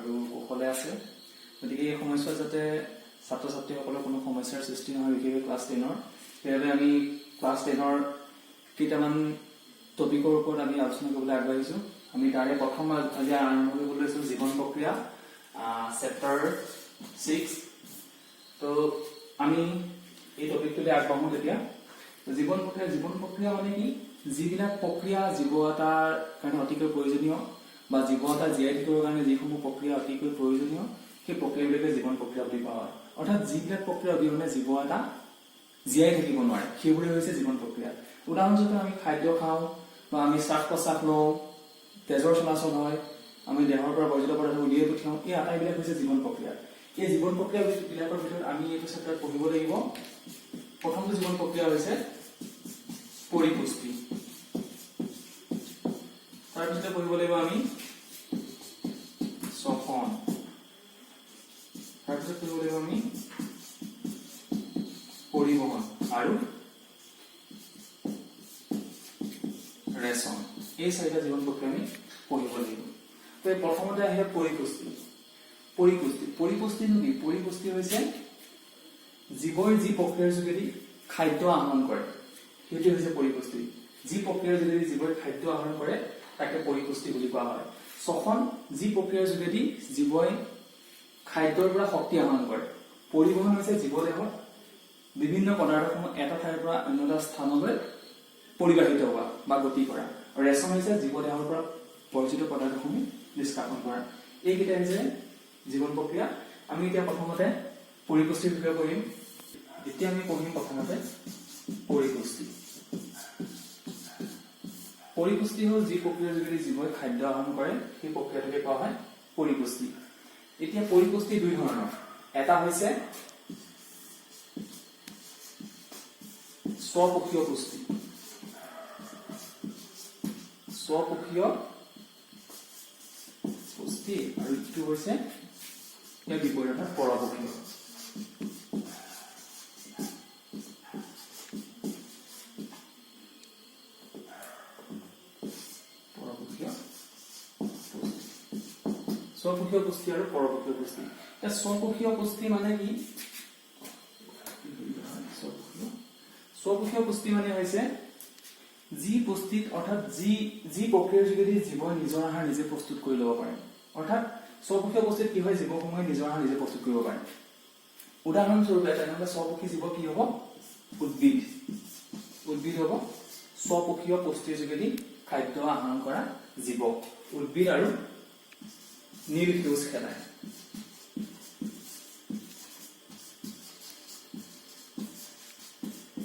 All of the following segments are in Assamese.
আৰু কুশলে আছে। গতিকে এই সময়ছোৱাত যাতে ছাত্ৰ ছাত্ৰীসকলৰ কোনো সমস্যাৰ সৃষ্টি নহয়, বিশেষকৈ ক্লাছ 10ৰ, সেইবাবে আমি ক্লাছ 10ৰ কেইটামান টপিকৰ ওপৰত আমি আলোচনা কৰিবলৈ আগবাঢ়িছোঁ। আমি তাৰে প্ৰথম আজি আৰম্ভ কৰিবলৈ লৈছোঁ জীৱন প্ৰক্ৰিয়া, চেপ্টাৰ 6। তো আমি এই টপিকটোলৈ আগবাঢ়ো। তেতিয়া জীৱন প্ৰক্ৰিয়া মানে কি? যিবিলাক প্ৰক্ৰিয়া জীৱ এটাৰ কাৰণে অতিকৈ প্ৰয়োজনীয় বা জীৱ এটা জীয়াই থাকিবৰ কাৰণে যিসমূহ প্ৰক্ৰিয়া অতিকৈ প্ৰয়োজনীয়, সেই প্ৰক্ৰিয়াবিলাকে জীৱন প্ৰক্ৰিয়া বুলি কোৱা হয়। অৰ্থাৎ যিবিলাক প্ৰক্ৰিয়া অবিহনে জীৱ এটা জীয়াই থাকিব নোৱাৰে, সেইবোৰে হৈছে জীৱন প্ৰক্ৰিয়া। উদাহৰণস্বৰূপে আমি খাদ্য খাওঁ বা আমি শ্বাস প্ৰশ্বাস লওঁ, তেজৰ চলাচল হয়, আমি দেহৰ পৰা বৰ্জিত পদাৰ্থ উলিয়াই পঠিয়াওঁ, এই আটাইবিলাক হৈছে জীৱন প্ৰক্ৰিয়া। এই জীৱন প্ৰক্ৰিয়াবিলাকৰ ভিতৰত আমি এইটো চেপ্টাৰত পঢ়িব লাগিব। প্ৰথমটো জীৱন প্ৰক্ৰিয়া হৈছে পৰিপুষ্টি। তাৰপিছতে পঢ়িব লাগিব আমি শ্বসন। তাৰপিছত পঢ়িব লাগিব আমি পৰিবহন আৰু ৰেচন। এই চাৰিটা জীৱন প্ৰক্ৰিয়া আমি পঢ়িব লাগিব। তো প্ৰথমতে আহিলে পৰিপুষ্টি। পৰিপুষ্টিনো কি? পৰিপুষ্টি হৈছে জীৱই যি প্ৰক্ৰিয়াৰ যোগেদি খাদ্য আহৰণ কৰে, সেইটো হৈছে পৰিপুষ্টি। যি প্ৰক্ৰিয়াৰ যোগেদি জীৱই খাদ্য আহৰণ কৰে তাকে পৰিপুষ্টি বুলি কোৱা হয়। শ্বসন যি প্ৰক্ৰিয়াৰ যোগেদি জীৱই খাদ্যৰ পৰা শক্তি আহৰণ কৰে। পৰিবহন হৈছে জীৱদেহত বিভিন্ন পদাৰ্থসমূহ এটা ঠাইৰ পৰা অন্য এটা স্থানলৈ পৰিবাহিত হোৱা বা গতি কৰা। আৰু ৰেচন হৈছে জীৱদেহৰ পৰা বৰ্জিত পদাৰ্থসমূহ নিষ্কাশন কৰা। এইকেইটা হৈছে জীৱন প্ৰক্ৰিয়া। আমি এতিয়া প্ৰথমতে পৰিপুষ্টিৰ বিষয়ে পঢ়িম। এতিয়া আমি পঢ়িম প্ৰথমতে পৰিপুষ্টি। পৰিপুষ্টি হ'ল যি প্ৰক্ৰিয়াৰ যোগেদি জীৱই খাদ্য আহৰণ কৰে, সেই প্ৰক্ৰিয়াটোকে কোৱা হয় পৰিপুষ্টি। এতিয়া পৰিপুষ্টি দুই ধৰণৰ। এটা হৈছে স্বপক্ষীয় পুষ্টি। স্বপক্ষীয় পুষ্টি আৰু ইটো হৈছে ইয়াৰ বিপৰীত পৰপক্ষীয়। স্বপক্ষীয় পুষ্টি আৰু পৰপক্ষীয় পুষ্টি। স্বপক্ষীয় পুষ্টি মানে কি? স্বপক্ষীয় পুষ্টি মানে হৈছে যি পুষ্টিত, অৰ্থাৎ যি প্ৰক্ৰিয়াৰ যোগেদি জীৱই নিজৰ আহাৰ নিজে প্ৰস্তুত কৰি ল'ব পাৰে। অৰ্থাৎ স্বপক্ষীয় পুষ্টিত কি হয়? জীৱসমূহে নিজৰ আহাৰ নিজে প্ৰস্তুত কৰিব পাৰে। উদাহৰণস্বৰূপে তেনেহ'লে স্বপক্ষী জীৱ কি হ'ব? উদ্ভিদ হ'ব স্বপক্ষীয় পুষ্টিৰ যোগেদি খাদ্য আহৰণ কৰা জীৱ। উদ্ভিদ আৰু নীল সেউজ খেলাই।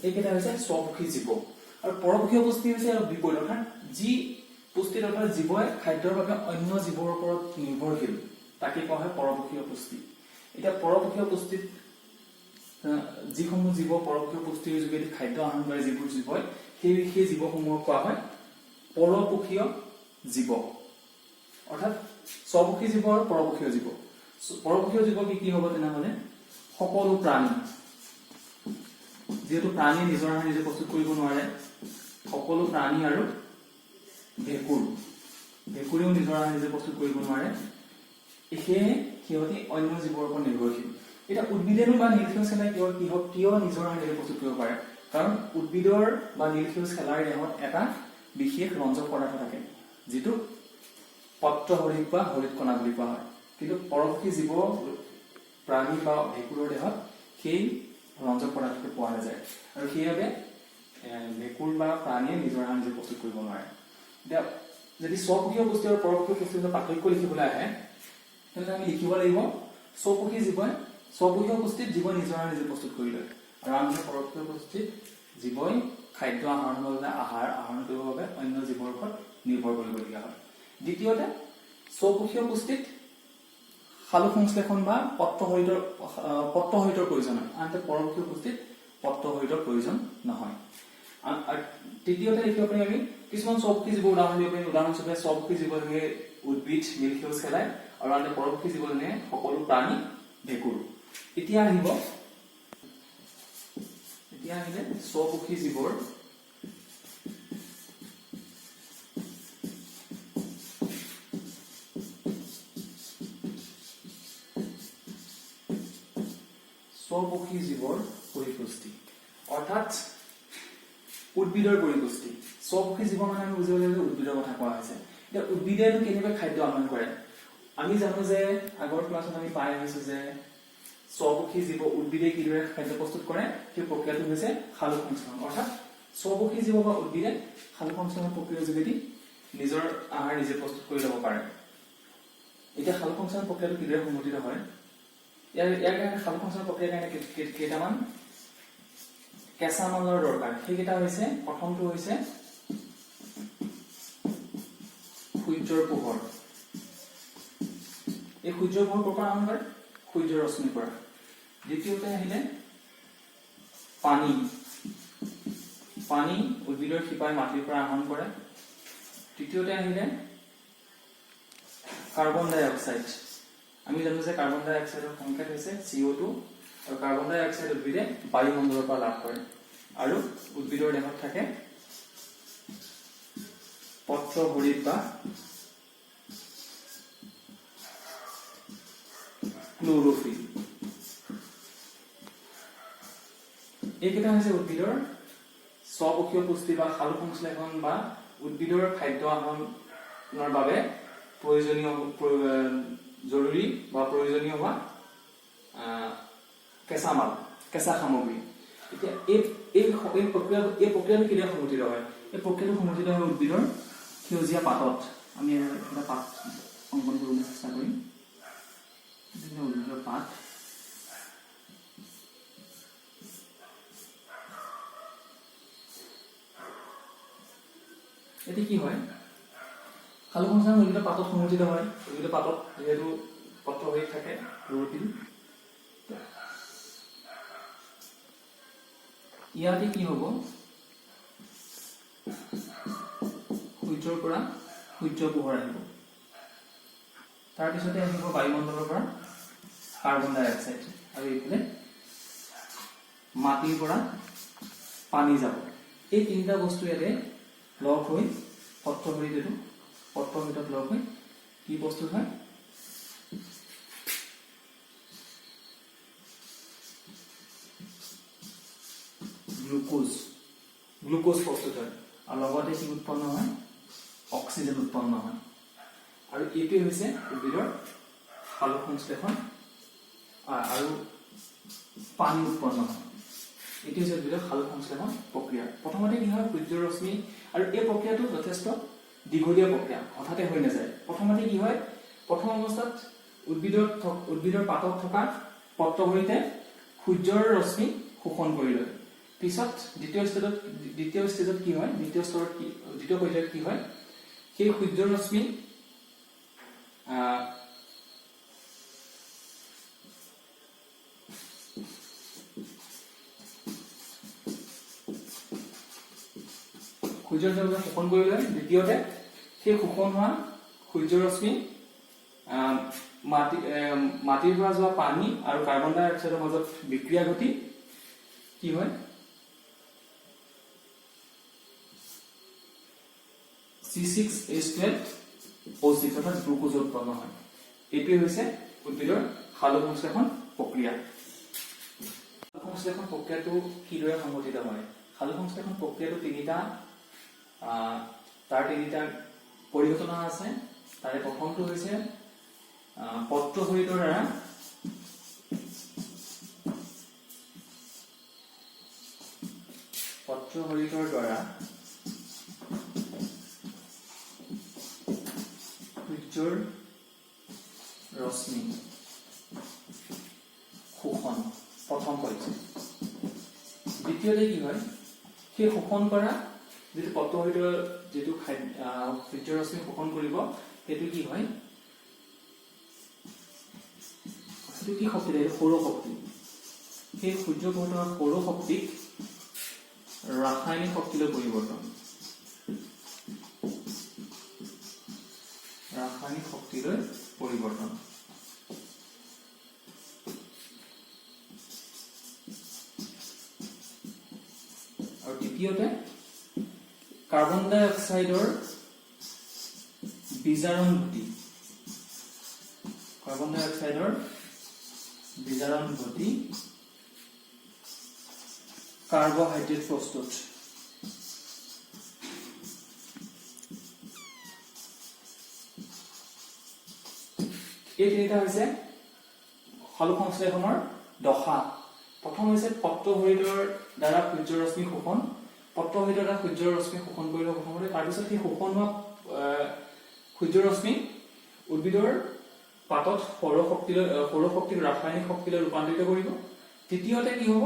এইকেইটা হৈছে স্বপক্ষী জীৱ। আৰু পৰপক্ষীয় পুষ্টি হৈছে বিপৰীত, অৰ্থাৎ যি পুষ্টিত অৰ্থাৎ জীৱই খাদ্যৰ বাবে অন্য জীৱৰ ওপৰত নিৰ্ভৰশীল, তাকে কোৱা হয় পৰপক্ষীয় পুষ্টি। এতিয়া পৰপক্ষীয় পুষ্টিত যিসমূহ জীৱ পৰপক্ষীয় পুষ্টিৰ যোগেদি খাদ্য আহৰণ কৰে, যিবোৰ জীৱই, সেই জীৱসমূহক কোৱা হয় পৰপক্ষীয় জীৱ। অৰ্থাৎ স্বপক্ষী জীৱ আৰু পৰপক্ষীয় জীৱ। পৰপক্ষীয় জীৱ কি হ'ব তেনেহ'লে? সকলো প্ৰাণী। যিহেতু প্ৰাণীয়ে নিজৰ আহাৰ নিজে প্ৰস্তুত কৰিব নোৱাৰে, সকলো প্ৰাণী আৰু ভেঁকুৰেও নিজৰ আহাৰ নিজে প্ৰস্তুত কৰিব নোৱাৰে, সেয়ে সিহঁতি অন্য জীৱৰ ওপৰত নিৰ্ভৰশীল। এতিয়া উদ্ভিদেনো বা নীলসেউজ খেলাই কিয় নিজৰ আহাৰ নিজে প্ৰস্তুত কৰিব পাৰে? কাৰণ উদ্ভিদৰ বা নীলসেউজ খেলাৰ দেহত এটা বিশেষ ৰঞ্জক পদাৰ্থ থাকে, যিটো পত্ৰ হৰিত বা হৰিত কণা বুলি কোৱা হয়। কিন্তু পৰপক্ষী জীৱ প্ৰাণী বা ভেঁকুৰৰ দেহত সেই ৰঞ্জক পদাৰ্থটো পোৱা নাযায়, আৰু সেইবাবে ভেঁকুৰ বা প্ৰাণীয়ে নিজৰ আহাৰ নিজে প্ৰস্তুত কৰিব নোৱাৰে। এতিয়া যদি স্বপক্ষীয় পুষ্টি আৰু পৰপক্ষীয় পুষ্টিৰ মাজত পাৰ্থক্য লিখিবলৈ আহে, তেন্তে আমি লিখিব লাগিব স্বপক্ষী জীৱই স্বপক্ষীয় পুষ্টিত জীৱই নিজৰ আহাৰ নিজে প্ৰস্তুত কৰি লয়, আৰু আনহাতে পৰপক্ষীয় পুষ্টিত জীৱই খাদ্য আহৰণৰ বাবে আহাৰ আহৰণ কৰিবৰ বাবে অন্য জীৱৰ ওপৰত নিৰ্ভৰ কৰিবলগীয়া হয়। দ্বিতীয়তে স্বপক্ষীয় পুষ্টিত সালোকসংশ্লেষণ বা পত্ৰহৰিতৰ প্ৰয়োজন হয়, আনহাতে পৰপক্ষীয় পুষ্টিত পত্ৰহৰিতৰ প্ৰয়োজন নহয়। তৃতীয়তে লিখিব পাৰি আমি কিছুমান স্বপক্ষী জীৱ উদাহৰণ দিব পাৰিম। উদাহৰণস্বৰূপে স্বপক্ষী জীৱ যেনে উদ্ভিদ, নীলসেউজ খেলাই, আৰু আনহাতে পৰপক্ষী জীৱ যেনে সকলো প্ৰাণী, ভেঁকুৰ। এতিয়া আহিলে স্বপক্ষী জীৱৰ স্বপক্ষী জীৱৰ পৰিপুষ্টি অৰ্থাৎ উদ্ভিদৰ পৰিপুষ্টি স্বপক্ষী জীৱ মানে আমি বুজিব লাগিব উদ্ভিদৰ কথা কোৱা হৈছে এতিয়া উদ্ভিদেটো কেনেকৈ খাদ্য আহৰণ কৰে আমি জানো যে আগৰ ক্লাছত আমি পাই আহিছো যে স্বপক্ষী জীৱ উদ্ভিদে কিদৰে খাদ্য প্ৰস্তুত কৰে সেই প্ৰক্ৰিয়াটো হৈছে সালোক সংশ্লেষণ অৰ্থাৎ স্বপক্ষী জীৱ বা উদ্ভিদে সালোক সংশ্লেষণ প্ৰক্ৰিয়াৰ যোগেদি নিজৰ আহাৰ নিজে প্ৰস্তুত কৰি ল'ব পাৰে এতিয়া সালোক সংশ্লেষণ প্ৰক্ৰিয়াটো কিদৰে সংঘটিত হয় ইয়াৰ কাৰণে সালোক সংশ্লেষণ প্ৰক্ৰিয়াৰ কাৰণে কেইটামান কেঁচা মালৰ দৰকাৰ সেইকেইটা হৈছে প্ৰথমটো হৈছে সূৰ্যৰ পোহৰ এই সূৰ্যৰ পোহৰ ক'ৰ পৰা আহৰণ কৰে সূৰ্যৰ ৰশ্মিৰ পৰা দ্বিতীয়তে আহিলে পানী উদ্ভিদৰ শিপাই মাটিৰ পৰা আহৰণ কৰে তৃতীয়তে আহিলে কাৰ্বন ডাই অক্সাইড আমি জানো যে কাৰ্বন ডাই অক্সাইডৰ সংকেত হৈছে CO2 আৰু কাৰ্বন ডাই অক্সাইড উদ্ভিদে বায়ুমণ্ডলৰ পৰা লাভ কৰে আৰু উদ্ভিদৰ দেহত থাকে পত্ৰহৰিত বা ক্লোৰোফিল এইকেইটা হৈছে উদ্ভিদৰ স্বপক্ষীয় পুষ্টি বা সালোক সংশ্লেষণ বা উদ্ভিদৰ খাদ্য আহৰণৰ বাবে প্ৰয়োজনীয় জৰুৰী বা প্ৰয়োজনীয় হোৱা কেঁচা সামগ্ৰী এতিয়া এই প্ৰক্ৰিয়াটো কেতিয়া সংঘটিত হয় এই প্ৰক্ৰিয়াটো সংঘটিত হয় উদ্ভিদৰ সেউজীয়া পাতত আমি এটা পাত অংকন কৰিবলৈ চেষ্টা কৰিম উদ্ভিদৰ পাত এটি কি হয় সালোক সংশ্লেষণ উদ্ভিদৰ পাতত সংঘটিত হয় উদ্ভিদৰ পাতত যেহেতু পত্ৰহৰিত থাকে ক্লোৰোফিল ইয়াতে কি হ'ব সূৰ্যৰ পৰা সূৰ্য পোহৰ আহিব তাৰ পিছতে আহিব বায়ুমণ্ডলৰ পৰা কাৰ্বন ডাই অক্সাইড আৰু এইফালে মাটিৰ পৰা পানী যাব এই তিনিটা বস্তু ইয়াতে লগ হৈ পত্ৰহৰিতত লগ হৈ কি প্ৰস্তুত হয় গ্লুকোজ প্ৰস্তুত হয় আৰু লগতে কি উৎপন্ন হয় অক্সিজেন উৎপন্ন হয় আৰু এইটোৱে হৈছে উদ্ভিদৰ সালোক সংশ্লেষণ আৰু পানী উৎপন্ন হয় এইটো হৈছে উদ্ভিদৰ সালোক সংশ্লেষণ প্ৰক্ৰিয়া প্ৰথমতে কি হয় সূৰ্যৰ ৰশ্মি আৰু এই প্ৰক্ৰিয়াটো যথেষ্ট দীঘলীয়া প্ৰক্ৰিয়া হঠাতে হৈ নাযায় প্ৰথমতে কি হয় প্ৰথম অৱস্থাত উদ্ভিদৰ পাতত থকা পত্ৰহৰিতে সূৰ্যৰ ৰশ্মি শোষণ কৰি লয় পিছত দ্বিতীয় ষ্টেজত কি হয় দ্বিতীয় পৰ্যায়ত কি হয় সেই সূৰ্যৰ ৰশ্মি সূৰ্যৰ ৰশ্মি শোষণ কৰি লয় দ্বিতীয়তে সেই শোষণ হোৱা সূৰ্যৰ ৰশ্মি মাটিৰ পৰা যোৱা পানী আৰু কাৰ্বন ডাই অক্সাইডৰ মাজত বিক্ৰিয়া ঘটি কি হয় C6H12O6 অৰ্থাৎ গ্লুকোজ উৎপন্ন হয় এইটোৱে হৈছে উদ্ভিদৰ সালোক সংশ্লেষণ প্ৰক্ৰিয়া সালোক সংশ্লেষণ প্ৰক্ৰিয়াটো কিদৰে সংঘটিত হয় সালোক সংশ্লেষণ প্ৰক্ৰিয়াটো তিনিটা পৰিঘটনা আছে তাৰে প্ৰথমটো হৈছে পত্ৰহৰিতৰ দ্বাৰা সূৰ্যৰ ৰশ্মি শোষণ প্ৰথম পৰ্যায় দ্বিতীয়তে কি হয় সেই শোষণ কৰা যিটো পত্ৰহৰিতৰ যিটো সূৰ্যৰ ৰশ্মি শোষণ কৰিব সেইটো কি হয় সেইটো কি শক্তি দিয়ে সৌৰশক্তি সেই সূৰ্য পোহৰৰ সৌৰশক্তিক ৰাসায়নিক শক্তিলৈ পৰিৱৰ্তন আৰু তৃতীয়তে কাৰ্বন ডাই অক্সাইডৰ বিজাৰণ ঘটি কাৰ্বহাইড্ৰেট প্ৰস্তুত। এই তিনিটা হৈছে সালোক সংশ্লেষণৰ দশা। প্ৰথম হৈছে পত্ৰভৰিতৰ দ্বাৰা সূৰ্যৰ ৰশ্মি শোষণ। পত্ৰভৰিতৰ দ্বাৰা সূৰ্যৰ ৰশ্মি শোষণ কৰিব প্ৰথমতে, তাৰপিছত সেই শোষণ হোৱা সূৰ্যৰ ৰশ্মি উদ্ভিদৰ পাতত সৌৰশক্তিক ৰাসায়নিক শক্তিলৈ ৰূপান্তৰিত কৰিব। তৃতীয়তে কি হ'ব,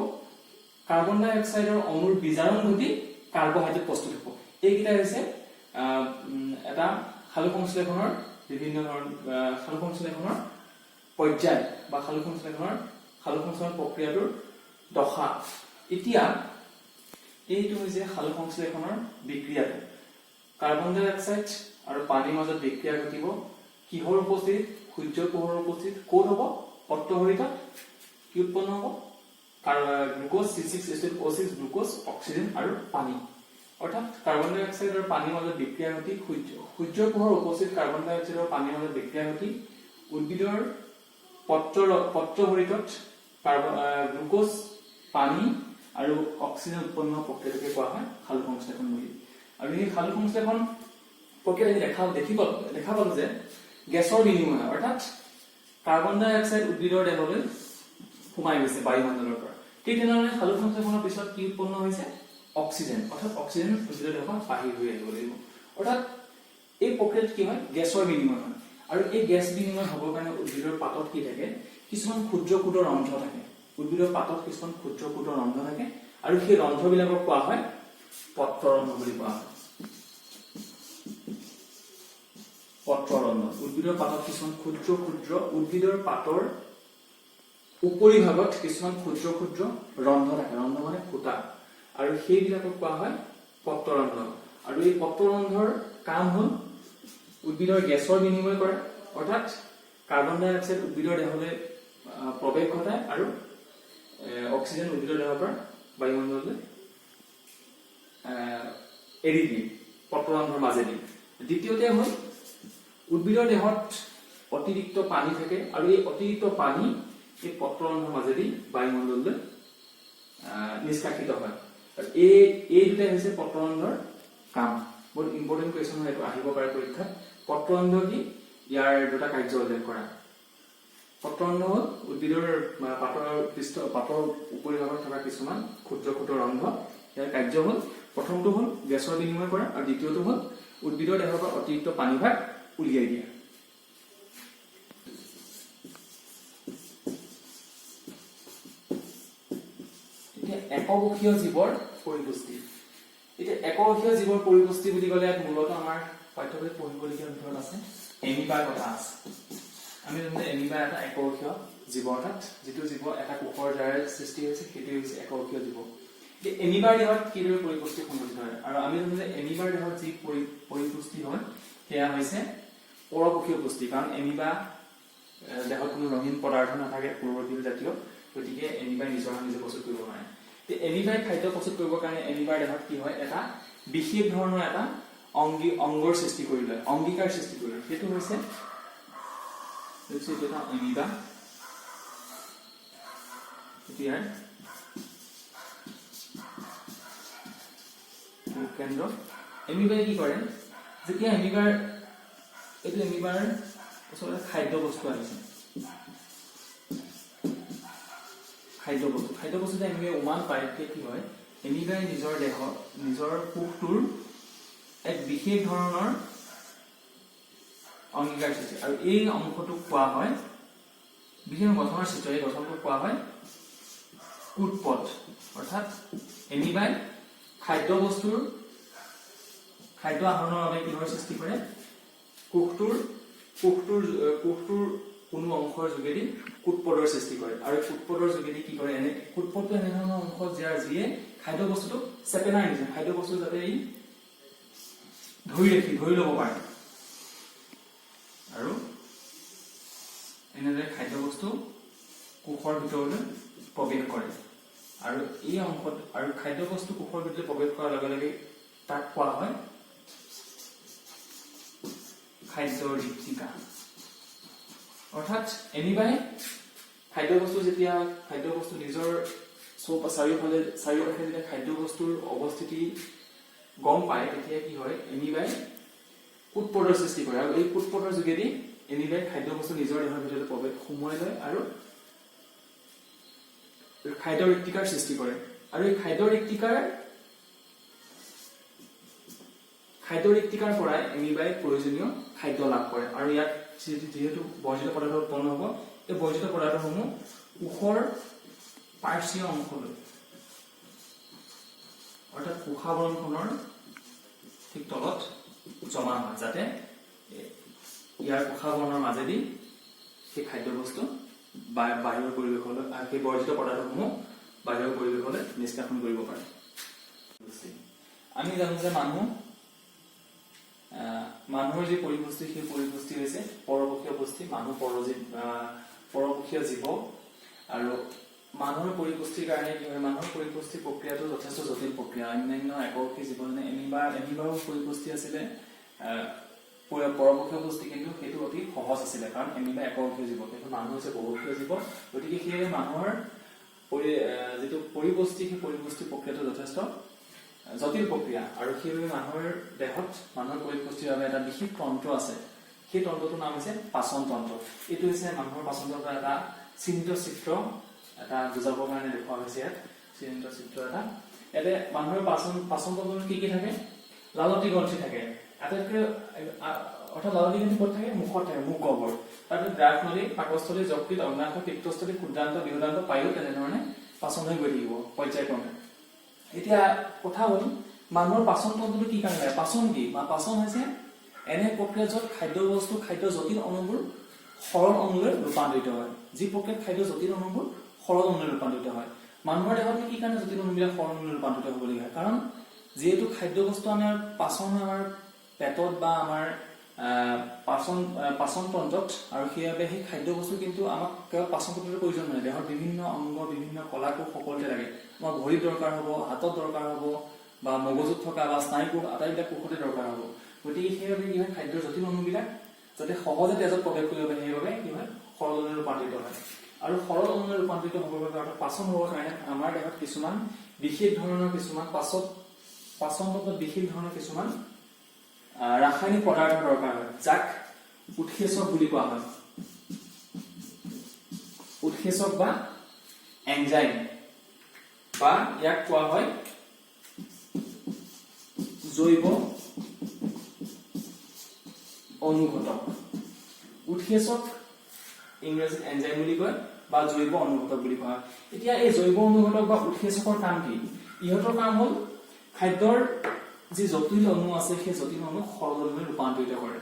কাৰ্বন ডাই অক্সাইডৰ অণুৰ বিজাৰণ ঘটি কাৰ্বহাইড্ৰেট প্ৰস্তুত হ'ব। এইকেইটা হৈছে এটা সালোক সংশ্লেষণৰ বিভিন্ন ধৰণৰ সালোক সংশ্লেষণৰ পৰ্যায় বা সালোক সংশ্লেষণ প্ৰক্ৰিয়াটোৰ দশা। এতিয়া এইটো হৈছে সালোক সংশ্লেষণৰ বিক্ৰিয়াটো। কাৰ্বন ডাই অক্সাইড আৰু পানীৰ মাজত বিক্ৰিয়া ঘটিব। কিহৰ উপস্থিতিত? সূৰ্যৰ পোহৰৰ উপস্থিতিত। ক'ত হ'ব? পত্ৰভৰিতত। কি উৎপন্ন হ'ব? গ্লুকোজ, C6H12O6, গ্লুকোজ, অক্সিজেন আৰু পানী। অৰ্থাৎ কাৰ্বন ডাই অক্সাইড আৰু পানীৰ মাজত বিক্ৰিয়া ঘটি সূৰ্যৰ পোহৰৰ উপস্থিতিত কাৰ্বন ডাই অক্সাইড আৰু পানীৰ মাজত বিক্ৰিয়া ঘটি উদ্ভিদৰ পত্ৰভৰিতত গ্লুকোজ, পানী আৰু অক্সিজেন উৎপন্ন প্ৰক্ৰিয়াটোকে কোৱা হয় সালোক সংশ্লেষণ বুলি। আৰু এই সালোক সংশ্লেষণ প্ৰক্ৰিয়াত দেখা পালো যে গেছৰ বিনিময়, অৰ্থাৎ কাৰ্বন ডাই অক্সাইড উদ্ভিদৰ দেহলৈ সোমাই গৈছে বায়ুমণ্ডলৰ পৰা। ঠিক তেনেদৰে সালোক সংশ্লেষণৰ পিছত কি উৎপন্ন হৈছে? অক্সিজেন, অৰ্থাৎ অক্সিজেন উদ্ভিদৰ দেহৰ বাহিৰ হৈ আহিব লাগিব। অৰ্থাৎ এই প্ৰক্ৰিয়াত কি হয়? গেছৰ বিনিময় হয়। আৰু এই গেছ বিনিময় হ'বৰ কাৰণে উদ্ভিদৰ পাতত কি থাকে? কিছুমান ক্ষুদ্ৰ ক্ষুদ্ৰ ৰন্ধ্ৰ থাকে। উদ্ভিদৰ পাতত কিছুমান ক্ষুদ্ৰ ক্ষুদ্ৰ ৰন্ধ্ৰ থাকে আৰু সেই ৰন্ধ্ৰবিলাকক কোৱা হয় পত্ৰৰন্ধ্ৰ বুলি কোৱা হয়। পত্ৰৰন্ধ্ৰ। উদ্ভিদৰ পাতত কিছুমান ক্ষুদ্ৰ ক্ষুদ্ৰ উদ্ভিদৰ পাতৰ উপৰি ভাগত কিছুমান ক্ষুদ্ৰ ক্ষুদ্ৰ ৰন্ধ্ৰ থাকে। ৰন্ধ্ৰ মানে ফুটা, আৰু সেইবিলাকক কোৱা হয় পত্ৰৰন্ধ্ৰ। আৰু এই পত্ৰৰন্ধ্ৰৰ কাম হ'ল উদ্ভিদৰ গেছৰ বিনিময় কৰে, অৰ্থাৎ কাৰ্বন ডাই অক্সাইড উদ্ভিদৰ দেহলৈ প্ৰৱেশ ঘটায় আৰু অক্সিজেন উদ্ভিদৰ দেহৰ পৰা বায়ুমণ্ডললৈ এৰি দিয়ে পত্ৰৰন্ধ্ৰৰ মাজেদি। দ্বিতীয়তে হ'ল উদ্ভিদৰ দেহত অতিৰিক্ত পানী থাকে আৰু এই অতিৰিক্ত পানী এই পত্ৰৰন্ধ্ৰৰ মাজেদি বায়ুমণ্ডললৈ নিষ্কাশিত হয়। এই দুটাই হৈছে পত্ৰৰন্ধ্ৰৰ কাম। বহুত ইম্পৰ্টেণ্ট কুৱেশ্যন হয়, এইটো আহিব পাৰে পৰীক্ষাত। পত্ৰৰন্ধ্ৰ কি? ইয়াৰ দুটা কাৰ্য উল্লেখ কৰা। পত্ৰৰন্ধ্ৰ হ'ল উদ্ভিদৰ পাতৰ উপৰিভাগত থকা কিছুমান ক্ষুদ্ৰ ক্ষুদ্ৰ ৰন্ধ্ৰ। ইয়াৰ কাৰ্য হ'ল, প্ৰথমটো হ'ল গেছৰ বিনিময় কৰা আৰু দ্বিতীয়টো হ'ল উদ্ভিদৰ দেহৰ পৰা অতিৰিক্ত পানীভাগ উলিয়াই দিয়া। এতিয়া এককোষীয় জীৱৰ পৰিপুষ্টি। এতিয়া এককোষীয় জীৱৰ পৰিপুষ্টি বুলি ক'লে মূলতঃ আমাৰ পাঠ্যপুথিত পঢ়িবলগীয়া ভিতৰত আছে এমিবাৰ কথা আছে। আমি জানো এমিবা এটা এককোষীয় জীৱ, অৰ্থাৎ যিটো জীৱ এটা কোষৰ দ্বাৰা সৃষ্টি হৈছে সেইটোৱে হৈছে এককোষীয় জীৱ। এই এমিবাৰ দেহত কিদৰে পৰিপুষ্টি সংঘটিত হয়? আৰু আমি জানো যে এমিবাৰ দেহত যি পৰিপুষ্টি হয় সেয়া হৈছে পৰকোষীয় পুষ্টি। কাৰণ এমিবা দেহত কোনো ৰঙীন পদাৰ্থ নাথাকে, ক্ল'ৰ'ফিল জাতীয়, গতিকে এমিবাই নিজে প্ৰস্তুত কৰিব নোৱাৰে। এমিবাই খাদ্য প্ৰস্তুত কৰিবৰ কাৰণে এমিবাৰ দেহত কি হয়? এটা বিশেষ ধৰণৰ এটা অংগৰ সৃষ্টি কৰি লয়, অংগিকাৰ সৃষ্টি কৰি লয়। সেইটো হৈছে এটা এমিবা। ইয়াৰ কেন্দ্ৰ। এমিবাই কি কৰে? যেতিয়া এমিবাৰ ওচৰতে খাদ্য বস্তু আহিছে, খাদ্য বস্তুতে এমিবাই উমান পায়, তেতিয়া কি হয়? এমিবাই নিজৰ কোষটোৰ এক বিশেষ ধৰণৰ অংগীকাৰ সৃষ্টি, আৰু এই অংশটোক কোৱা হয় বিভিন্ন গঠনৰ সৃষ্টি। এই গঠনটোক কোৱা হয় কুটপথ। অৰ্থাৎ এমিবাই খাদ্য আহৰণৰ বাবে কিহৰ সৃষ্টি কৰে? কোষটোৰ কোনো অংশৰ যোগেদি কুটপথৰ সৃষ্টি কৰে। আৰু কুটপথৰ যোগেদি কি কৰে? কুটপথটো এনেধৰণৰ অংশ যিয়ে খাদ্য বস্তুটোক চেপেনাই নিছে, খাদ্য বস্তু যাতে ই ধৰি ল'ব পাৰে, আৰু এনেদৰে খাদ্য বস্তু কোষৰ ভিতৰলৈ প্ৰৱেশ কৰে। আৰু এই অংশত আৰু খাদ্য বস্তু কোষৰ ভিতৰলৈ প্ৰৱেশ কৰাৰ লগে লগে তাক কোৱা হয় খাদ্যৰ ঋত্বিকা। অৰ্থাৎ এমিবাই যেতিয়া খাদ্য বস্তু নিজৰ চাৰিওকাষে যেতিয়া খাদ্যবস্তুৰ অৱস্থিতি গম পায় তেতিয়া কি হয় এমিবাই উৎপদৰ সৃষ্টি কৰে আৰু এই উৎপদৰ যোগেদি এমিবাই খাদ্যবস্তু নিজৰ দেহৰ ভিতৰত প্ৰৱেশ সোমোৱাই লয় আৰু খাদ্য ঋক্তিকাৰ সৃষ্টি কৰে আৰু এই খাদ্য ঋক্তিকাৰ পৰাই এমিবাই প্ৰয়োজনীয় খাদ্য লাভ কৰে আৰু ইয়াত যেহেতু বৰ্জিত পদাৰ্থ উৎপন্ন হ'ব এই বৰ্জিত পদাৰ্থসমূহ কোষৰ পাৰ্শ্বীয় অংশলৈ অৰ্থাৎ কোষাৱৰণখনৰ ঠিক তলত জমা হয় যাতে ইয়াৰ কোষাৱৰণৰ মাজেদি সেই খাদ্যবস্তু বাহিৰৰ পৰিৱেশলৈ সেই বৰ্জিত পদাৰ্থসমূহ বাহিৰৰ পৰিৱেশলৈ নিষ্কাশন কৰিব পাৰে আমি জানো যে মানুহৰ যি পৰিপুষ্টি সেই পৰিপুষ্টি হৈছে পৰপক্ষীয় পুষ্টি মানুহ পৰপক্ষীয় জীৱ আৰু মানুহৰ পৰিপুষ্টিৰ কাৰণে কি হয় মানুহৰ পৰিপুষ্টি প্ৰক্ৰিয়াটো যথেষ্ট জটিল প্ৰক্ৰিয়া অন্যান্য এককী জীৱ যেনে এমিবাৰো পৰিপুষ্টি আছিলে পৰপক্ষীয় পুষ্টি কিন্তু সেইটো অতি সহজ আছিলে কাৰণ এমিবা এককীয় জীৱ কিন্তু মানুহ হৈছে বহুকীয় জীৱ গতিকে সেই মানুহৰ যিটো পৰিপুষ্টি সেই পৰিপুষ্টি প্ৰক্ৰিয়াটো যথেষ্ট জটিল প্ৰক্ৰিয়া আৰু সেইবাবে মানুহৰ দেহত মানুহৰ পৰিপুষ্টিৰ বাবে এটা বিশেষ তন্ত্ৰ আছে সেই তন্ত্ৰটোৰ নাম হৈছে পাচন তন্ত্ৰ এইটো হৈছে মানুহৰ পাচন তন্ত্ৰৰ এটা চিহ্নিত চিত্ৰ এটা বুজাবৰ কাৰণে দেখুওৱা হৈছে ইয়াত চিহ্নিত চিত্ৰ এটা ইয়াতে মানুহৰ পাচন তন্ত্ৰত কি থাকে লালতি গ্ৰন্থি থাকে আটাইতকৈ অৰ্থাৎ লালতি গ্ৰন্থি ক'ত থাকে মুখত থাকে মুখ গহ্বৰ তাৰপিছত গ্ৰাহনলী পাকস্থলী যকৃত অগ্নাশয় পিত্তস্থলী ক্ষুদ্ৰান্ত বৃহদান্ত পায়ু তেনেধৰণে পাচন হৈ গৈ থাকিব পৰ্যায়ক্ৰমে এতিয়া কথা হ'ল মানুহৰ পাচন তন্ত্ৰটো কি কাৰণে পাচন কি বা পাচন হৈছে এনে প্ৰক্ৰিয়া য'ত খাদ্য জটিল অণুবোৰ সৰল অণুলৈ ৰূপান্তৰিত হয় যি প্ৰক্ৰিয়াত খাদ্য জটিল অণুবোৰ সৰল অণুলৈ ৰূপান্তৰিত হয় মানুহৰ দেহত কি কাৰণে জটিল অণুবিলাক সৰল অণুলৈ ৰূপান্তৰিত হ'বলগীয়া হয় কাৰণ যেহেতু খাদ্যবস্তু আমাৰ পাচন আমাৰ পেটত বা আমাৰ পাচন তন্ত্ৰত আৰু সেইবাবে সেই খাদ্যবস্তু কিন্তু আমাক কেৱল পাচন তন্ত্ৰৰ প্ৰয়োজন নহয় দেহৰ বিভিন্ন অংগ বিভিন্ন কলাকোষ সকলোতে লাগে আমাৰ ভৰিত দৰকাৰ হ'ব হাতত দৰকাৰ হ'ব বা মগজুত থকা বা স্নায়ুকোষ আটাইবিলাক কোষতে দৰকাৰ হ'ব গতিকে সেইবাবে কি হয় খাদ্যৰ জটিল অণুবিলাক যাতে সহজে তেজত প্ৰৱেশ কৰিব পাৰে সেইবাবে কি হয় সৰল অণুলৈ ৰূপান্তৰিত হয় আৰু সৰল অণুলৈ ৰূপান্তৰিত হ'বৰ বাবে অৰ্থাৎ পাচন হ'বৰ কাৰণে আমাৰ দেহত কিছুমান বিশেষ ধৰণৰ কিছুমান পাচন তন্ত্ৰত বিশেষ ধৰণৰ কিছুমান ৰাসায়নিক পদাৰ্থ দৰকাৰ হয় যাক উৎসেচক বুলি কোৱা হয় উৎসেচক বা এনজাইম বা ইয়াক কোৱা হয় জৈৱ অনুঘটক উৎসেচক ইংৰাজীত এনজাইম বুলি কয় বা জৈৱ অনুঘটক বুলি কোৱা হয় এতিয়া এই জৈৱ অনুঘটক বা উৎসেচকৰ কাম কি ইহঁতৰ কাম হ'ল খাদ্যৰ যি জটিল অণু আছে সেই জটিল অণু সৰল অণুলৈ ৰূপান্তৰিত কৰে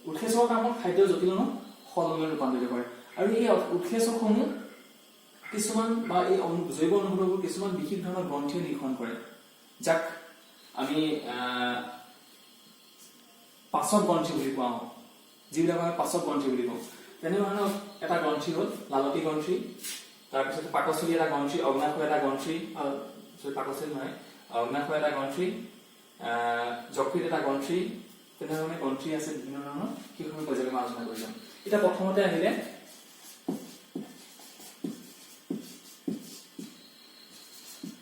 উৎসেচকৰ কাম হ'ল খাদ্যৰ জটিল অণু সৰল অণুলৈ ৰূপান্তৰিত কৰে আৰু এই উৎসেচকসমূহ কিছুমান বা এই জৈৱ অনুঘটকবোৰ কিছুমান বিশেষ ধৰণৰ গ্ৰন্থিয়ে নিৰীক্ষণ কৰে যাক আমি পাচক গ্ৰন্থি বুলি কোৱা হয় যিবিলাক আমি পাচক গ্ৰন্থি বুলি কওঁ তেনেধৰণৰ এটা গ্ৰন্থি হ'ল লালতি গ্ৰন্থি তাৰপিছত পাকস্থলী এটা গ্ৰন্থি অগ্নাশয় এটা গ্ৰন্থি পাকস্থলী নহয় অগ্নাশয় এটা গ্ৰন্থি যকৃত এটা গ্ৰন্থি তেনেধৰণে গ্ৰন্থি আছে বিভিন্ন ধৰণৰ সেইসমূহ পৰ্যায়ক্ৰমে আলোচনা কৰি যাম এতিয়া প্ৰথমতে আহিলে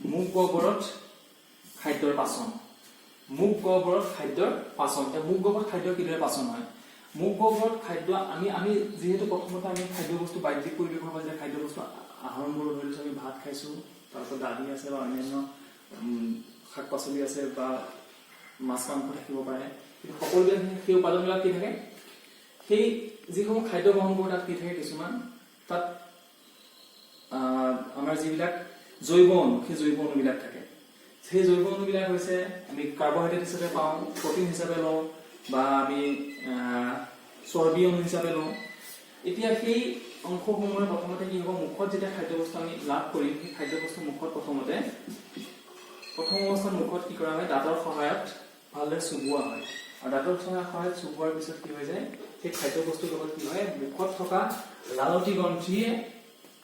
মুখ গহ্বৰত খাদ্যৰ পাচন মুখ গহ্বৰত খাদ্যৰ পাচন মুখ গহ্বৰত খাদ্য কিদৰে পাচন হয় মুখ গহ্বৰত খাদ্য আমি যেহেতু প্ৰথমতে আমি খাদ্যবস্তু বাহ্যিক পৰিৱেশৰ পৰা যে খাদ্যবস্তু আহৰণ কৰোঁ ধৰিছোঁ আমি ভাত খাইছোঁ তাৰপিছত দালি আছে বা অন্যান্য শাক পাচলি আছে বা মাছ মাংস থাকিব পাৰে কিন্তু সকলোবিলাক সেই উপাদানবিলাক কি থাকে সেই যিসমূহ খাদ্য গ্ৰহণ কৰোঁ তাত কি থাকে কিছুমান তাত আমাৰ যিবিলাক জৈৱ অণু সেই জৈৱ অণুবিলাক থাকে সেই জৈৱ অণুবিলাক হৈছে আমি কাৰ্বহাইড্ৰেট হিচাপে পাওঁ প্ৰটিন হিচাপে লওঁ বা আমি চৰ্বি অণু হিচাপে লওঁ এতিয়া সেই অংশসমূহে প্ৰথমতে কি হ'ব মুখত যেতিয়া খাদ্যবস্তু আমি লাভ কৰিম সেই খাদ্যবস্তু মুখত প্ৰথম অৱস্থাত মুখত কি কৰা হয় দাঁতৰ সহায়ত ভালদৰে চুবোৱা হয় আৰু দাঁতৰ সহায়ত চুবোৱাৰ পিছত কি হৈ যায় সেই খাদ্যবস্তুৰ লগত কি হয় মুখত থকা লালতি গ্ৰন্থিয়ে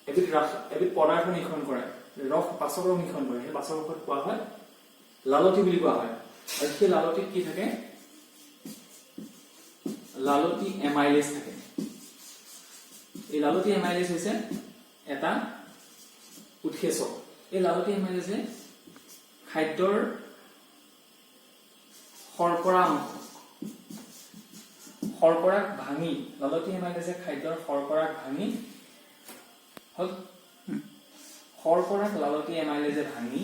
এবিধ পদাৰ্থ নিৰীক্ষণ কৰে পাচক ৰস নিৰীক্ষণ কৰে সেই পাচক ৰসত কোৱা হয় লালতি বুলি কোৱা হয় আৰু সেই লালতিত কি থাকে লালতি এমাইলেজ থাকে এই লালতি এমাইলেজ হৈছে এটা উৎসেচক এই লালতি এমাইলেজে খাদ্যৰ শৰ্কৰাক ভাঙি লালতি এমাইলেজে খাদ্যৰ শৰ্কৰাক ভাঙি হল শৰ্কৰাক লালতি এমাইলেজে ভাঙি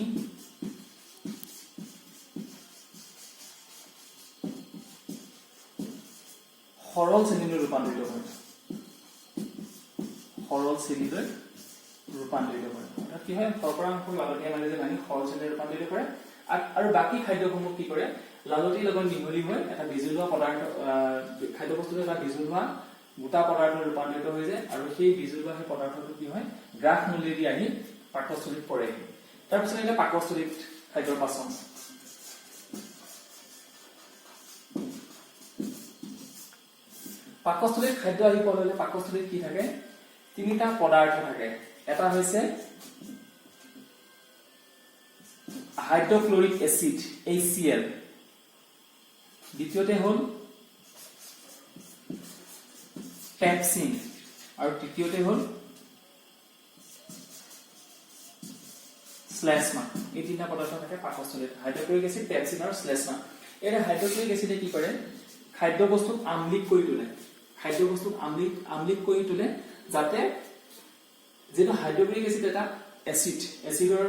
সৰল চেনিলৈ ৰূপান্তৰিত কৰে সৰল চেনিলৈ ৰূপান্তৰিত কৰে অৰ্থাৎ কি হয় শৰ্কৰা অংশ লালতি এমাইলেজে ভাঙি সৰল চেনিলৈ ৰূপান্তৰিত কৰে আৰু বাকি খাদ্যসমূহ কি কৰে লালতিৰ লগত মিহলি হৈ এটা বিজুলোৱা পদাৰ্থ খাদ্যবস্তুটো এটা বিজুলোৱা গোটা পদাৰ্থ ৰূপান্তৰিত হৈ যায় আৰু সেই বিজুলোৱা সেই পদাৰ্থটো কি হয় গ্ৰাস নলীয়েদি আহি পাকস্থলীত পৰে তাৰপিছত এটা পাকস্থলীত খাদ্যৰ পাচন পাকস্থলীত খাদ্য আহি পড়লে পাকস্থলীত কি থাকে তিনিটা পদাৰ্থ থাকে এটা হৈছে হাইড্ৰক্লোৰিক এসিড HCl দ্বিতীয়তে হল পেপচিন আৰু তৃতীয়তে হল শ্লেষ্মা এই তিনিটা পদাৰ্থ থাকে পাকস্থলীত হাইড্ৰক্লোৰিক এসিড পেপচিন আৰু শ্লেষ্মা এই হাইড্ৰক্লোৰিক এসিডে কি কৰে খাদ্য বস্তুক আম্লিক কৰি তোলে খাদ্য বস্তুক আম্লিক কৰি তোলে যাতে যেটো হাইড্ৰক্লোৰিক এসিড এটা এসিডৰ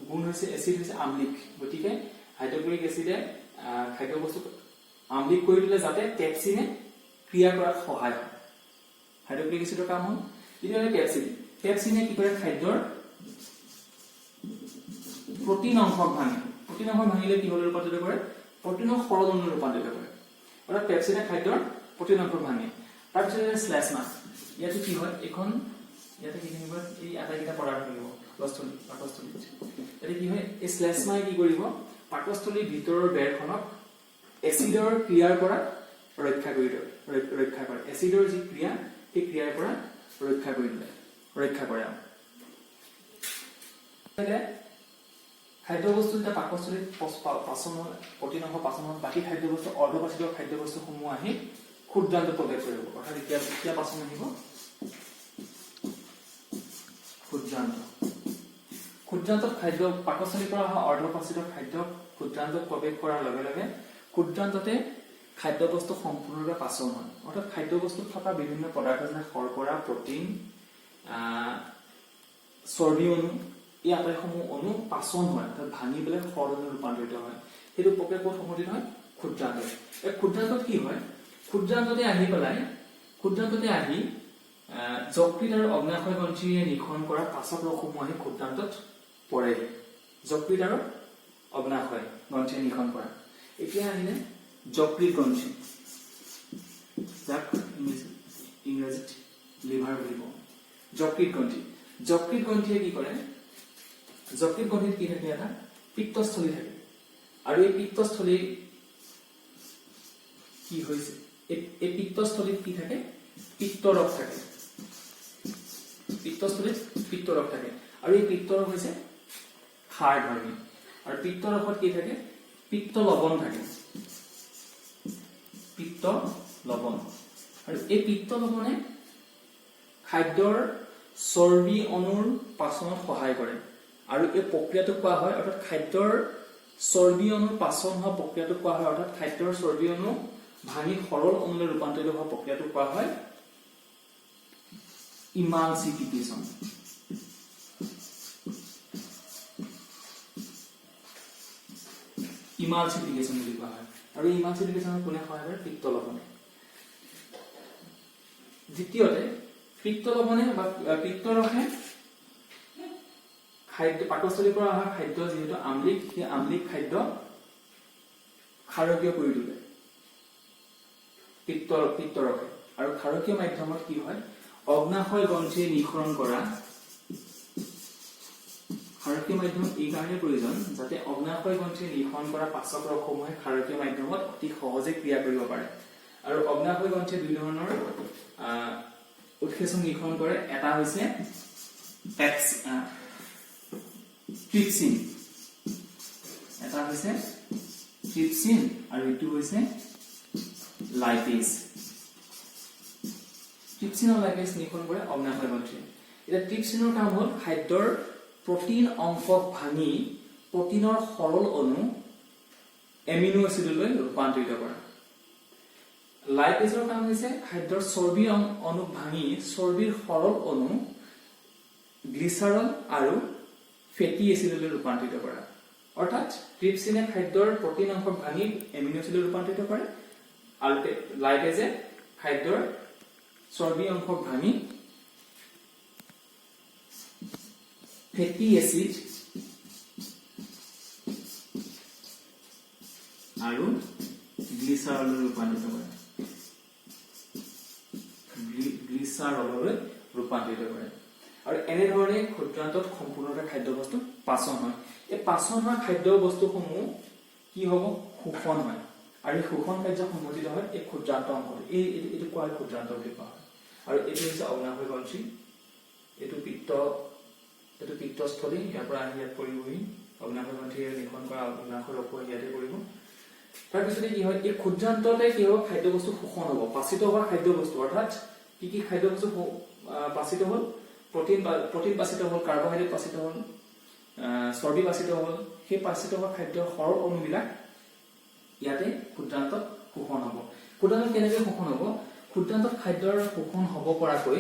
গুণ হৈছে এসিড হৈছে আম্লিক গতিকে হাইড্ৰক্লোৰিক এসিডে খাদ্য বস্তুক আম্লিক কৰি তোলে যাতে পেপচিনে ক্ৰিয়া কৰাত সহায় হয় হাইড্ৰক্লোৰিক এসিডৰ কাম হ'ল যেনে পেপচিনে কি কৰে খাদ্যৰ প্ৰটিন অংশক ভাঙিলে কি হল ৰূপান্তৰিত কৰে প্ৰটিনৰ সৰল অণুলৈ ৰূপান্তৰিত কৰে অৰ্থাৎ পেপচিনে খাদ্যৰ প্ৰটিন অংশক ভাঙে তাৰপিছত শ্লেষ্মা ইয়াতে কি হয় এখন ইয়াতে কি থাকিব এই আটাইকেইটা পদাৰ্থ থাকিব পাকস্থলীত ইয়াতে কি হয় এই শ্লেষ্মাই কি কৰিব পাকস্থলীৰ ভিতৰৰ বেৰখনক এচিডৰ ক্ৰিয়াৰ পৰা ৰক্ষা কৰে এচিডৰ যি ক্ৰিয়া এই ক্ৰিয়াৰ পৰা ৰক্ষা কৰে খাদ্যবস্তু যেটা পাকস্থলীত পাচন প্ৰটিন অংশ পাচন বাকি খাদ্যবস্তু অৰ্ধপাচিত খাদ্যবস্তুসমূহ আহি ক্ষুদ্ৰান্ত প্ৰৱেশ কৰিব অৰ্থাৎ এতিয়া পাচন আহিব ক্ষুদ্ৰান্তত খাদ্য পাকস্থলীৰ পৰা অহা অৰ্ধপাচিত খাদ্য ক্ষুদ্ৰান্তত প্ৰৱেশ কৰাৰ লগে লগে ক্ষুদ্ৰান্ততে খাদ্যবস্তু সম্পূৰ্ণৰূপে পাচন হয় অৰ্থাৎ খাদ্যবস্তুত থকা বিভিন্ন পদাৰ্থ যেনে শৰ্কৰা প্ৰটিন চৰ্বি অণু এই আটাইসমূহ অণু পাচন হয় অৰ্থাৎ ভাঙি পেলাই সৰললৈ ৰূপান্তৰিত হয় সেইটো প্ৰক্ৰিয়া ক'ত সংঘটিত হয় ক্ষুদ্ৰান্তত এই ক্ষুদ্ৰান্তত কি হয় ক্ষুদ্ৰান্ততে আহি যকৃত আৰু অগ্নাশয় গ্ৰন্থিৰে নিঃসৰণ কৰা পাচক ৰসসমূহ আহি ক্ষুদ্ৰান্তত পৰে যকৃত আৰু অগ্নাশয় গ্ৰন্থিৰে নিঃসৰণ কৰা এতিয়া আহিলে যকৃত গ্ৰন্থি যাক ইংৰাজীত লিভাৰ বুলি কওঁ যকৃত গ্ৰন্থিয়ে কি কৰে যকৃত গ্ৰন্থিত কি থাকে এটা পিত্তস্থলী থাকে আৰু এই পিত্তস্থলী কি হৈছে এই পিত্তস্থলীত কি থাকে পিত্তৰস থাকে আৰু এই পিত্তৰস হৈছে ক্ষাৰ ধৰ্মী আৰু পিত্তৰসত কি থাকে পিত্ত লৱণ থাকে আৰু এই পিত্ত লৱণে খাদ্যৰ চৰ্বি অণুৰ পাচনত সহায় কৰে আৰু এই প্ৰক্ৰিয়াটো কোৱা হয় অৰ্থাৎ খাদ্যৰ চৰ্বি অণুৰ পাচন হোৱা প্ৰক্ৰিয়াটো কোৱা হয় অৰ্থাৎ খাদ্যৰ চৰ্বি অণু ভাঙি সৰল অণুলৈ ৰূপান্তৰিত হোৱা প্ৰক্ৰিয়াটো কোৱা হয় ইমালচিফিকেশ্যন বুলি কোৱা হয় আৰু ইমালচিফিকেশ্যনত কোনে সহায় কৰে পিত্ত লৱণে দ্বিতীয়তে পিত্ত লৱণে বা পিত্তৰসে খাদ্য পাকস্থলীৰ পৰা অহা খাদ্য যেহেতু আম্লিক সেই আম্লিক খাদ্য ক্ষাৰকীয় কৰি তোলে পিত্তৰসে আৰু ক্ষাৰকীয় মাধ্যমত কি হয় অগ্নাশয় গ্ৰন্থিৰে নিঃসৰণ কৰা ক্ষাৰকীয় মাধ্যম এই কাৰণে প্ৰয়োজন যাতে অগ্নাশয় গ্ৰন্থিৰে নিঃসৰণ কৰা পাচক ৰসসমূহে ক্ষাৰকীয় মাধ্যমত অতি সহজে ক্ৰিয়া কৰিব পাৰে আৰু অগ্নাশয় গ্ৰন্থিয়ে দুই ধৰণৰ উৎসেচন নিঃসৰণ কৰে এটা হৈছে ট্ৰিপচিন আৰু ইটো হৈছে লাইপেজ ট্ৰিপচিন আৰু লাইপেজ নিঃসৰণ কৰে অগ্নাশয় গ্ৰন্থিয়ে এতিয়া ট্ৰিপচিনৰ কাম হ'ল খাদ্যৰ প্ৰটিন অংশক ভাঙি প্ৰটিনৰ সৰল অণু এমিনো এচিডলৈ ৰূপান্তৰিত কৰা। লাইপেজৰ কাম হৈছে খাদ্যৰ চৰ্বিৰ অণুক ভাঙি চৰ্বিৰ সৰল অণু গ্লিচাৰল আৰু ফেটি এচিডলৈ ৰূপান্তৰিত কৰা। অৰ্থাৎ ট্ৰিপচিনে খাদ্যৰ প্ৰটিন অংশক ভাঙি এমিনো এচিডলৈ ৰূপান্তৰিত কৰে আৰু লাইপেজে খাদ্যৰ চৰ্বি অংশক ভাঙি ফেটি এচিড আৰু গ্লিচাৰললৈ ৰূপান্তৰিত কৰে। গ্লিচাৰললৈ ৰূপান্তৰিত কৰে। আৰু এনেধৰণে ক্ষুদ্ৰান্তত সম্পূৰ্ণভাৱে খাদ্যবস্তু পাচন হয়। এই পাচন হোৱা খাদ্যবস্তুসমূহ কি হ'ব? শোষণ হয়। আৰু এই শোষণ কাৰ্য সংঘটিত হয় এই ক্ষুদ্ৰান্ত অংশত। এইটো কোৱা হয় ক্ষুদ্ৰান্ত বুলি কোৱা হয়। আৰু এইটো হৈছে অগ্নাশয় গ্ৰন্থি, এইটো পিত্তস্থলী, ইয়াৰ পৰা আহি ইয়াত পৰিবহি। অগ্নাশয় গ্ৰন্থিৰে নিৰ্মাণ কৰা অগ্নাশয় ৰস ইয়াতে পৰিব। তাৰপিছতে কি হয়? এই ক্ষুদ্ৰান্ততে কি হ'ব? খাদ্যবস্তু শোষণ হ'ব। পাচিত হোৱা খাদ্যবস্তু অৰ্থাৎ কি খাদ্যবস্তু পাচিত হ'ল? প্ৰটিন পাচিত হ'ল, কাৰ্বহাইড্ৰেট পাচিত হ'ল, চৰ্বি পাচিত হ'ল। সেই পাচিত হোৱা খাদ্যৰ সৰল অণুবিলাক ইয়াতে ক্ষুদ্ৰান্তত শোষণ হ'ব। ক্ষুদ্ৰান্তত কেনেকৈ শোষণ হ'ব? ক্ষুদ্ৰান্তত খাদ্যৰ শোষণ হ'ব পৰাকৈ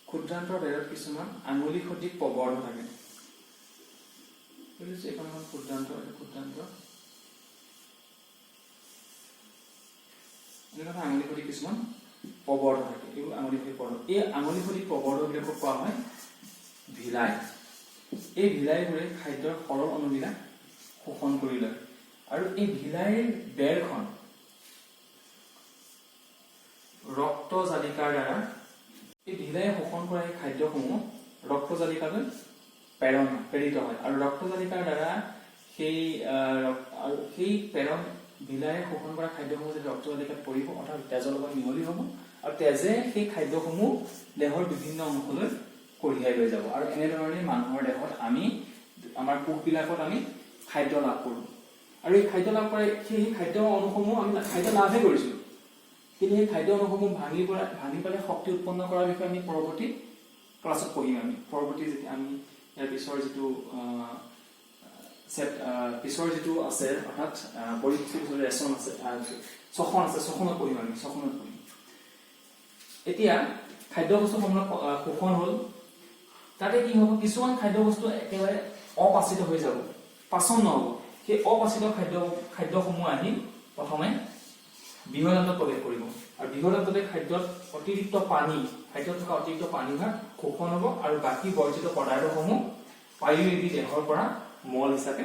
ক্ষুদ্ৰান্তৰ বেৰত কিছুমান আঙুলি সদৃশ প্ৰবৰ্ধ থাকে। এইখন ক্ষুদ্ৰান্ত আঙুলি সদৃশ কিছুমান প্ৰবৰ্ধ থাকে। এইবোৰ আঙুলি সদৃশ প্ৰবৰ্ধ। এই আঙুলি সদৃশ প্ৰবৰ্ধবিলাকক কোৱা হয় ভিলাই। এই ভিলাইবোৰে খাদ্যৰ সৰল অণুবিলাক শোষণ কৰি লয়। আৰু এই ভিলাইৰ বেৰখন ৰক্তজালিকাৰ দ্বাৰা এই ভিলাই শোষণ কৰা এই খাদ্যসমূহ ৰক্তজালিকালৈ প্ৰেৰিত হয়। আৰু ৰক্তজালিকাৰ দ্বাৰা সেই প্ৰেৰণ ভিলাই শোষণ কৰা খাদ্যসমূহ যদি ৰক্তজালিকাত পৰিব অৰ্থাৎ তেজৰ লগত মিহলি হ'ব আৰু তেজে সেই খাদ্যসমূহ দেহৰ বিভিন্ন অংশলৈ কঢ়িয়াই লৈ যাব। আৰু এনেধৰণে মানুহৰ দেহত আমাৰ কোষবিলাকত আমি খাদ্য লাভ কৰোঁ। আৰু এই খাদ্য লাভ কৰে সেই খাদ্য অণুসমূহ আমি খাদ্য লাভহে কৰিছোঁ, কিন্তু সেই খাদ্য অণুসমূহ ভাঙি পেলাই শক্তি উৎপন্ন কৰাৰ বিষয়ে আমি পৰৱৰ্তী ক্লাছত পঢ়িম। পৰৱৰ্তী যেতিয়া আমি ইয়াৰ পিছৰ যিটো আছে অৰ্থাৎ পৰিপুষ্টি ৰেচন আছে, ছখনত পঢ়িম আমি। এতিয়া খাদ্যবস্তুসমূহ শোষণ হ'ল। তাতে কি হ'ব? কিছুমান খাদ্যবস্তু একেবাৰে অপাচিত হৈ যাব, পাচন নহ'ব। সেই অপাচিত খাদ্যসমূহ আহি প্ৰথমে বৃহদান্তত প্ৰৱেশ কৰিব। আৰু বৃহদান্ততে খাদ্যত থকা অতিৰিক্ত পানীভাগ শোষণ হ'ব আৰু বাকী বৰ্জিত পদাৰ্থসমূহ পায়ুৱেদি দেহৰ পৰা মল হিচাপে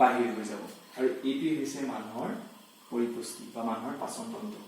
বাহিৰ হৈ যাব। আৰু এইটোৱেই হৈছে মানুহৰ পৰিপুষ্টি বা মানুহৰ পাচন তন্ত্ৰ।